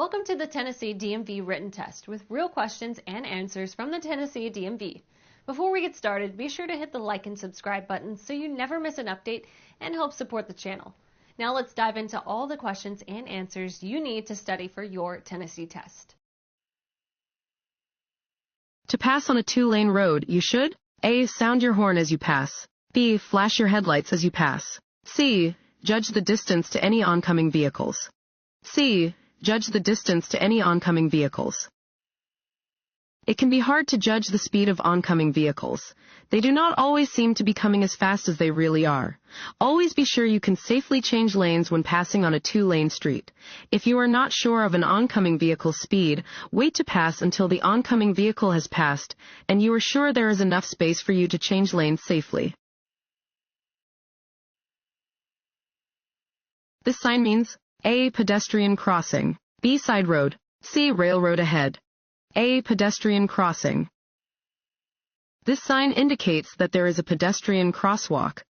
Welcome to the Tennessee DMV Written Test with real questions and answers from the Tennessee DMV. Before we get started, be sure to hit the like and subscribe button so you never miss an update and help support the channel. Now let's dive into all the questions and answers you need to study for your Tennessee test. To pass on a two-lane road, you should A. Sound your horn as you pass. B. Flash your headlights as you pass. C. Judge the distance to any oncoming vehicles. C. Judge the distance to any oncoming vehicles. It can be hard to judge the speed of oncoming vehicles. They do not always seem to be coming as fast as they really are. Always be sure you can safely change lanes when passing on a two-lane street. If you are not sure of an oncoming vehicle's speed, wait to pass until the oncoming vehicle has passed and you are sure there is enough space for you to change lanes safely. This sign means A. Pedestrian crossing. B. Side road. C. Railroad ahead. A. Pedestrian crossing. This sign indicates that there is a pedestrian crosswalk.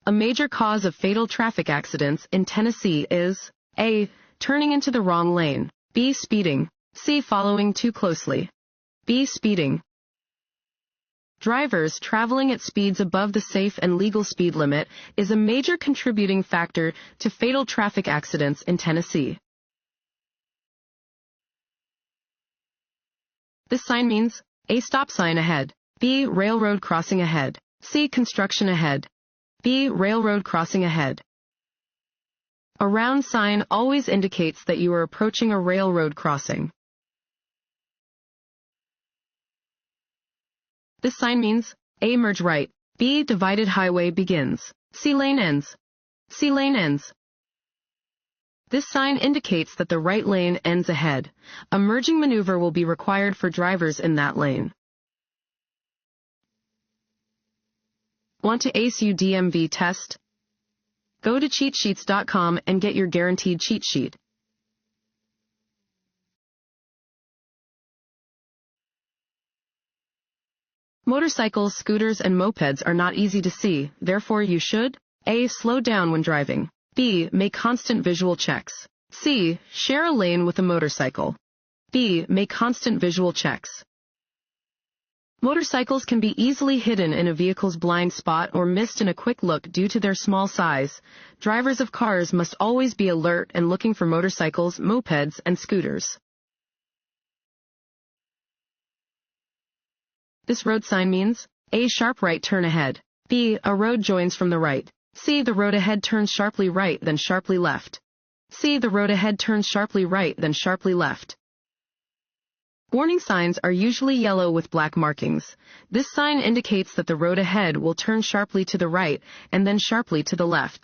A major cause of fatal traffic accidents in Tennessee is A. Turning into the wrong lane. B. Speeding. C. Following too closely. B. Speeding. Drivers traveling at speeds above the safe and legal speed limit is a major contributing factor to fatal traffic accidents in Tennessee. This sign means A. Stop sign ahead. B. Railroad crossing ahead. C. Construction ahead. B. Railroad crossing ahead. A round sign always indicates that you are approaching a railroad crossing. This sign means A. Merge right. B. Divided highway begins. C. Lane ends. C. Lane ends. This sign indicates that the right lane ends ahead. A merging maneuver will be required for drivers in that lane. Want to ace your DMV test? Go to cheatsheets.com and get your guaranteed cheat sheet. Motorcycles, scooters, and mopeds are not easy to see, therefore you should A. Slow down when driving. B. Make constant visual checks. C. Share a lane with a motorcycle. B. Make constant visual checks. Motorcycles can be easily hidden in a vehicle's blind spot or missed in a quick look due to their small size. Drivers of cars must always be alert and looking for motorcycles, mopeds, and scooters. This road sign means A. Sharp right turn ahead. B. A road joins from the right. C. The road ahead turns sharply right, then sharply left. C. The road ahead turns sharply right, then sharply left. Warning signs are usually yellow with black markings. This sign indicates that the road ahead will turn sharply to the right and then sharply to the left.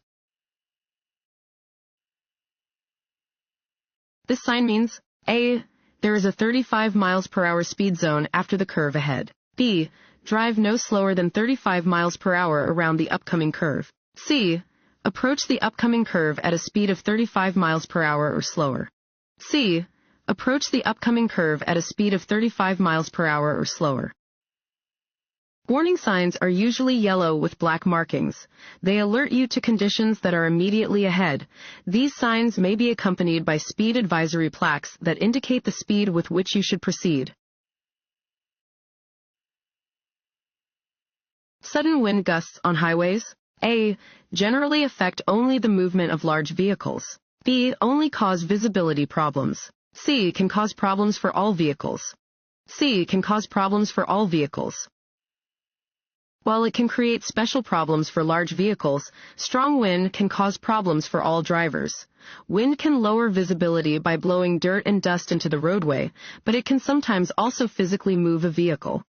This sign means A. There is a 35 miles per hour speed zone after the curve ahead. B. Drive no slower than 35 miles per hour around the upcoming curve. C. Approach the upcoming curve at a speed of 35 miles per hour or slower. C. Approach the upcoming curve at a speed of 35 miles per hour or slower. Warning signs are usually yellow with black markings. They alert you to conditions that are immediately ahead. These signs may be accompanied by speed advisory plaques that indicate the speed with which you should proceed. Sudden wind gusts on highways. A. Generally affect only the movement of large vehicles. B. Only cause visibility problems. C. Can cause problems for all vehicles. C. Can cause problems for all vehicles. While it can create special problems for large vehicles, strong wind can cause problems for all drivers. Wind can lower visibility by blowing dirt and dust into the roadway, but it can sometimes also physically move a vehicle.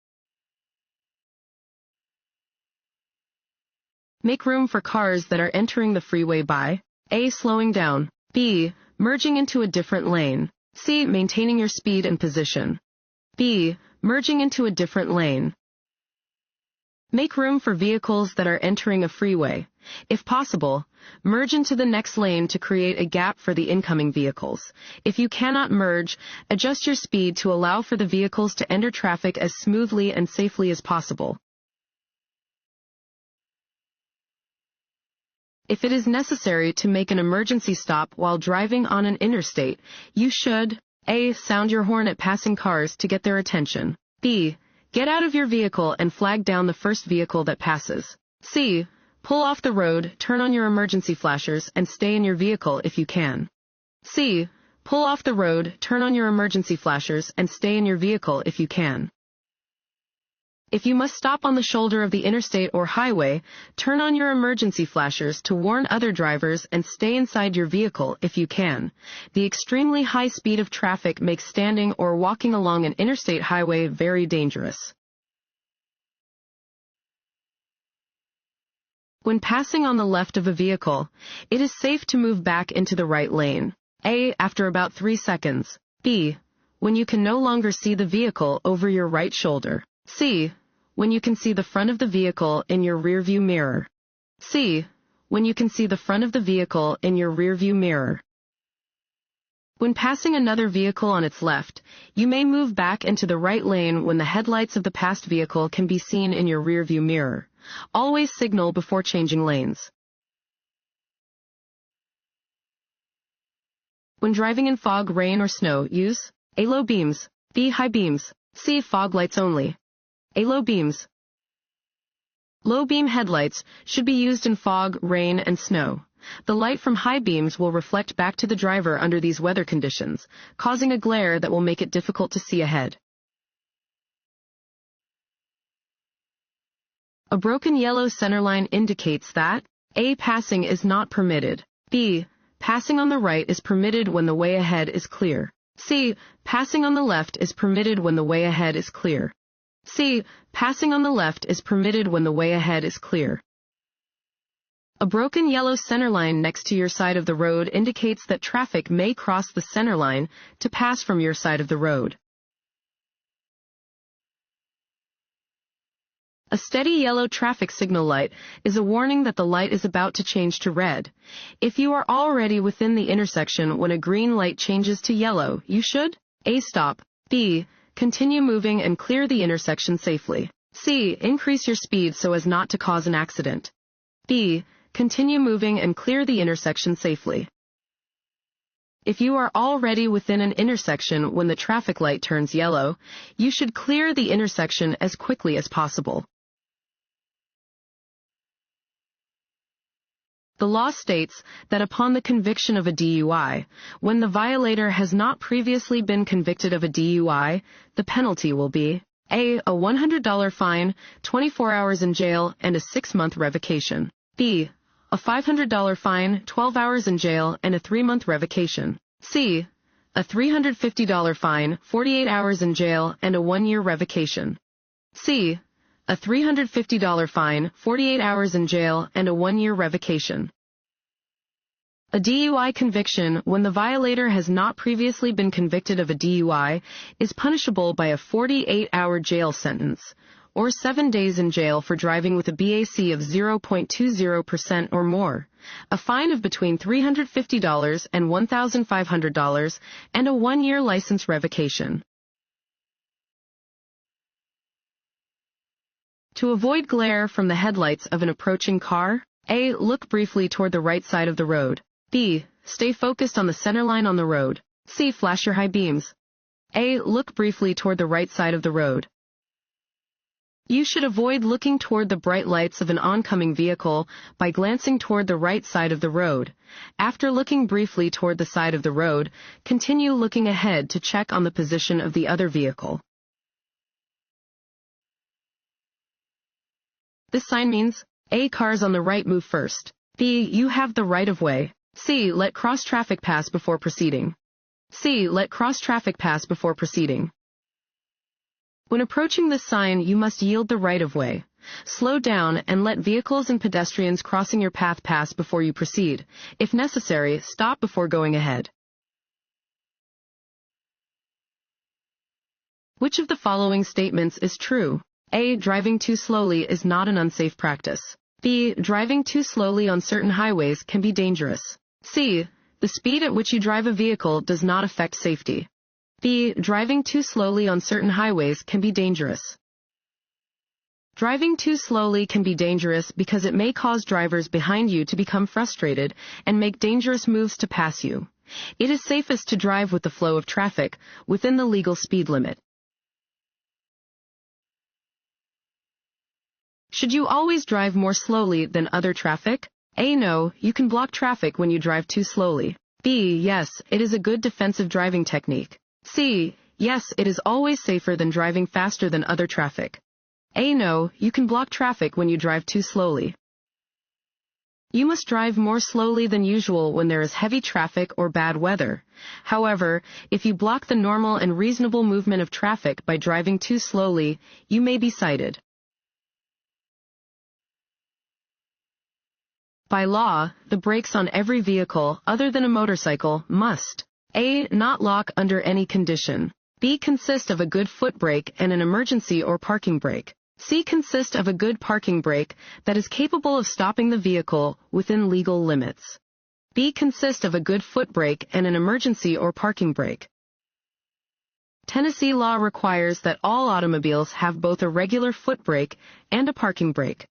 Make room for cars that are entering the freeway by A. Slowing down. B. Merging into a different lane. C. Maintaining your speed and position. B. Merging into a different lane. Make room for vehicles that are entering a freeway. If possible, merge into the next lane to create a gap for the incoming vehicles. If you cannot merge, adjust your speed to allow for the vehicles to enter traffic as smoothly and safely as possible. If it is necessary to make an emergency stop while driving on an interstate, you should A. Sound your horn at passing cars to get their attention. B. Get out of your vehicle and flag down the first vehicle that passes. C. Pull off the road, turn on your emergency flashers, and stay in your vehicle if you can. C. Pull off the road, turn on your emergency flashers, and stay in your vehicle if you can. If you must stop on the shoulder of the interstate or highway, turn on your emergency flashers to warn other drivers and stay inside your vehicle if you can. The extremely high speed of traffic makes standing or walking along an interstate highway very dangerous. When passing on the left of a vehicle, it is safe to move back into the right lane. A. After about 3 seconds. B. When you can no longer see the vehicle over your right shoulder. C. When you can see the front of the vehicle in your rearview mirror. C. When you can see the front of the vehicle in your rearview mirror. When passing another vehicle on its left, you may move back into the right lane when the headlights of the passed vehicle can be seen in your rearview mirror. Always signal before changing lanes. When driving in fog, rain, or snow, use A. Low beams. B. High beams. C. Fog lights only. A. Low beams. Low beam headlights should be used in fog, rain, and snow. The light from high beams will reflect back to the driver under these weather conditions, causing a glare that will make it difficult to see ahead. A broken yellow centerline indicates that A. Passing is not permitted. B. Passing on the right is permitted when the way ahead is clear. C. Passing on the left is permitted when the way ahead is clear. C. Passing on the left is permitted when the way ahead is clear. A broken yellow centerline next to your side of the road indicates that traffic may cross the centerline to pass from your side of the road. A steady yellow traffic signal light is a warning that the light is about to change to red. If you are already within the intersection when a green light changes to yellow, you should A. Stop. B. Continue moving and clear the intersection safely. C. Increase your speed so as not to cause an accident. B. Continue moving and clear the intersection safely. If you are already within an intersection when the traffic light turns yellow, you should clear the intersection as quickly as possible. The law states that upon the conviction of a DUI, when the violator has not previously been convicted of a DUI, the penalty will be A. A $100 fine, 24 hours in jail, and a 6-month revocation. B. A $500 fine, 12 hours in jail, and a 3-month revocation. C. A $350 fine, 48 hours in jail, and a 1-year revocation. C. A $350 fine, 48 hours in jail, and a 1-year revocation. A DUI conviction, when the violator has not previously been convicted of a DUI, is punishable by a 48-hour jail sentence, or 7 days in jail for driving with a BAC of 0.20% or more, a fine of between $350 and $1,500, and a 1-year license revocation. To avoid glare from the headlights of an approaching car, A. Look briefly toward the right side of the road. B. Stay focused on the center line on the road. C. Flash your high beams. A. Look briefly toward the right side of the road. You should avoid looking toward the bright lights of an oncoming vehicle by glancing toward the right side of the road. After looking briefly toward the side of the road, continue looking ahead to check on the position of the other vehicle. This sign means A. Cars on the right move first. B. You have the right of way. C. Let cross traffic pass before proceeding. C. Let cross traffic pass before proceeding. When approaching this sign, you must yield the right of way. Slow down and let vehicles and pedestrians crossing your path pass before you proceed. If necessary, stop before going ahead. Which of the following statements is true? A. Driving too slowly is not an unsafe practice. B. Driving too slowly on certain highways can be dangerous. C. The speed at which you drive a vehicle does not affect safety. B. Driving too slowly on certain highways can be dangerous. Driving too slowly can be dangerous because it may cause drivers behind you to become frustrated and make dangerous moves to pass you. It is safest to drive with the flow of traffic within the legal speed limit. Should you always drive more slowly than other traffic? A. No, you can block traffic when you drive too slowly. B. Yes, it is a good defensive driving technique. C. Yes, it is always safer than driving faster than other traffic. A. No, you can block traffic when you drive too slowly. You must drive more slowly than usual when there is heavy traffic or bad weather. However, if you block the normal and reasonable movement of traffic by driving too slowly, you may be cited. By law, the brakes on every vehicle other than a motorcycle must A. Not lock under any condition. B. Consist of a good foot brake and an emergency or parking brake. C. Consist of a good parking brake that is capable of stopping the vehicle within legal limits. B. Consist of a good foot brake and an emergency or parking brake. Tennessee law requires that all automobiles have both a regular foot brake and a parking brake.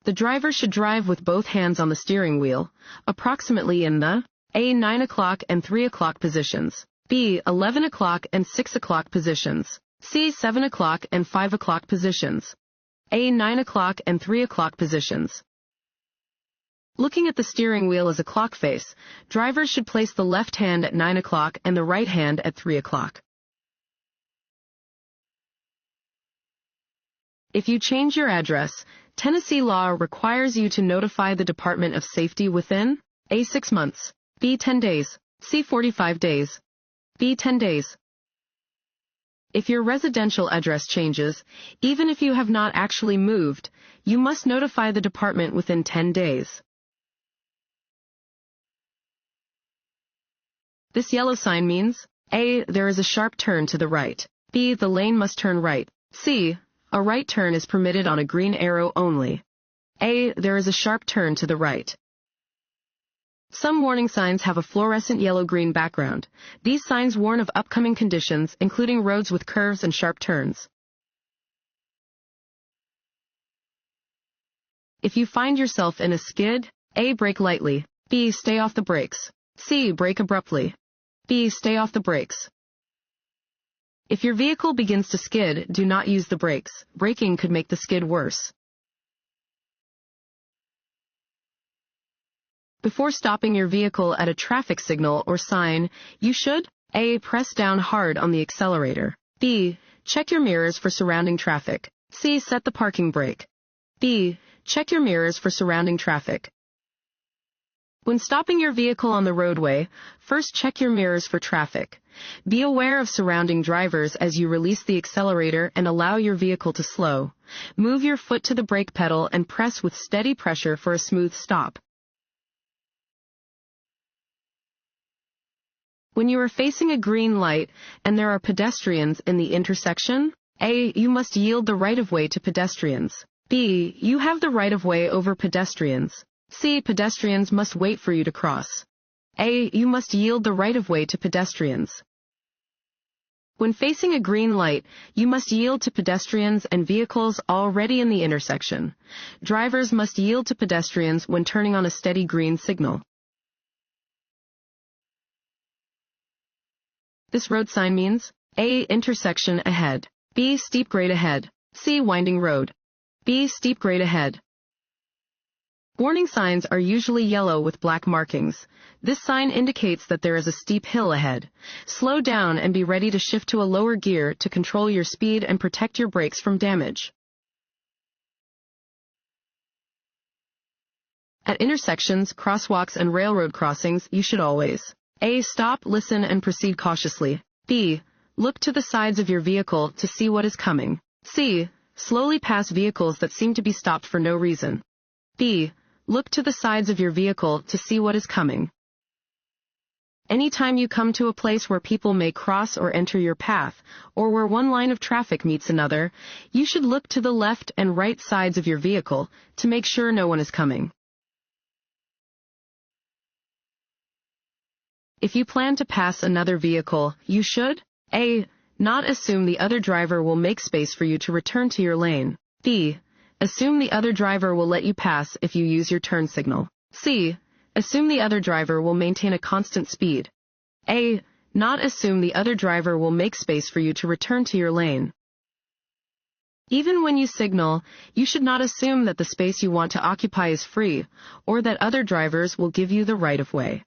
The driver should drive with both hands on the steering wheel, approximately in the A. 9 o'clock and 3 o'clock positions. B. 11 o'clock and 6 o'clock positions. C. 7 o'clock and 5 o'clock positions. A. 9 o'clock and 3 o'clock positions. Looking at the steering wheel as a clock face, drivers should place the left hand at 9 o'clock and the right hand at 3 o'clock. If you change your address, Tennessee law requires you to notify the Department of Safety within A. 6 months, B. 10 days, C. 45 days, B. 10 days. If your residential address changes, even if you have not actually moved, you must notify the department within 10 days. This yellow sign means A. There is a sharp turn to the right. B. The lane must turn right. C. A right turn is permitted on a green arrow only. A. There is a sharp turn to the right. Some warning signs have a fluorescent yellow-green background. These signs warn of upcoming conditions, including roads with curves and sharp turns. If you find yourself in a skid, A. Brake lightly. B. Stay off the brakes. C. Brake abruptly. B. Stay off the brakes. If your vehicle begins to skid, do not use the brakes. Braking could make the skid worse. Before stopping your vehicle at a traffic signal or sign, you should A. Press down hard on the accelerator. B. Check your mirrors for surrounding traffic. C. Set the parking brake. B. Check your mirrors for surrounding traffic. When stopping your vehicle on the roadway, first check your mirrors for traffic. Be aware of surrounding drivers as you release the accelerator and allow your vehicle to slow. Move your foot to the brake pedal and press with steady pressure for a smooth stop. When you are facing a green light and there are pedestrians in the intersection, A. You must yield the right-of-way to pedestrians. B. You have the right-of-way over pedestrians. C. Pedestrians must wait for you to cross. A. You must yield the right-of-way to pedestrians. When facing a green light, you must yield to pedestrians and vehicles already in the intersection. Drivers must yield to pedestrians when turning on a steady green signal. This road sign means A. Intersection ahead. B. Steep grade ahead. C. Winding road. B. Steep grade ahead. Warning signs are usually yellow with black markings. This sign indicates that there is a steep hill ahead. Slow down and be ready to shift to a lower gear to control your speed and protect your brakes from damage. At intersections, crosswalks, and railroad crossings, you should always A. Stop, listen, and proceed cautiously. B. Look to the sides of your vehicle to see what is coming. C. Slowly pass vehicles that seem to be stopped for no reason. B. Look to the sides of your vehicle to see what is coming. Anytime you come to a place where people may cross or enter your path, or where one line of traffic meets another, you should look to the left and right sides of your vehicle to make sure no one is coming. If you plan to pass another vehicle, you should A. Not assume the other driver will make space for you to return to your lane. B. Assume the other driver will let you pass if you use your turn signal. C. Assume the other driver will maintain a constant speed. A. Not assume the other driver will make space for you to return to your lane. Even when you signal, you should not assume that the space you want to occupy is free, or that other drivers will give you the right of way.